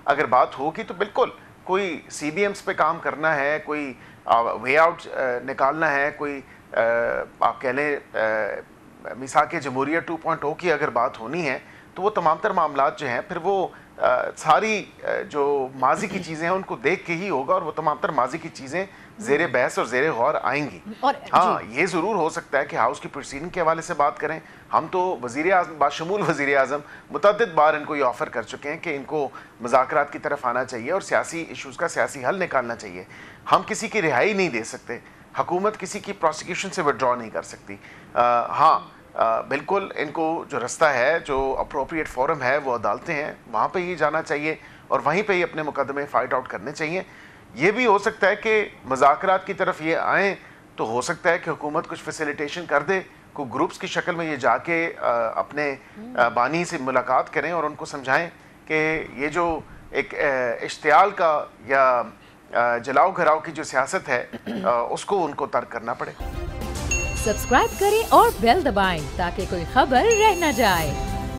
اگر بات ہوگی تو بالکل کوئی سی بی ایمز پہ کام کرنا ہے, کوئی وے آؤٹ نکالنا ہے, کوئی آپ کہہ لیں میثاق جمہوریہ 2.0 کی اگر بات ہونی ہے تو وہ تمام تر معاملات جو ہیں پھر وہ ساری جو ماضی کی چیزیں ہیں ان کو دیکھ کے ہی ہوگا, اور وہ تمام تر ماضی کی چیزیں زیر بحث اور زیر غور آئیں گی. ہاں یہ ضرور ہو سکتا ہے کہ ہاؤس کی پروسیڈنگ کے حوالے سے بات کریں. ہم تو وزیر اعظم باشمول وزیر اعظم متعدد بار ان کو یہ آفر کر چکے ہیں کہ ان کو مذاکرات کی طرف آنا چاہیے اور سیاسی ایشوز کا سیاسی حل نکالنا چاہیے. ہم کسی کی رہائی نہیں دے سکتے, حکومت کسی کی پروسیکیوشن سے وڈرا نہیں کر سکتی. ہاں بالکل ان کو جو رستہ ہے, جو اپروپریٹ فورم ہے وہ عدالتیں ہیں, وہاں پہ ہی جانا چاہیے اور وہیں پہ ہی اپنے مقدمے فائٹ آؤٹ کرنے چاہیے. یہ بھی ہو سکتا ہے کہ مذاکرات کی طرف یہ آئیں تو ہو سکتا ہے کہ حکومت کچھ فیسیلیٹیشن کر دے, کو گروپس کی شکل میں یہ جا کے اپنے بانی سے ملاقات کریں اور ان کو سمجھائیں کہ یہ جو ایک اشتعال کا یا جلاؤ گھراؤ کی جو سیاست ہے اس کو ان کو ترک کرنا پڑے. سبسکرائب کریں اور بیل دبائیں تاکہ کوئی خبر رہ نہ جائے.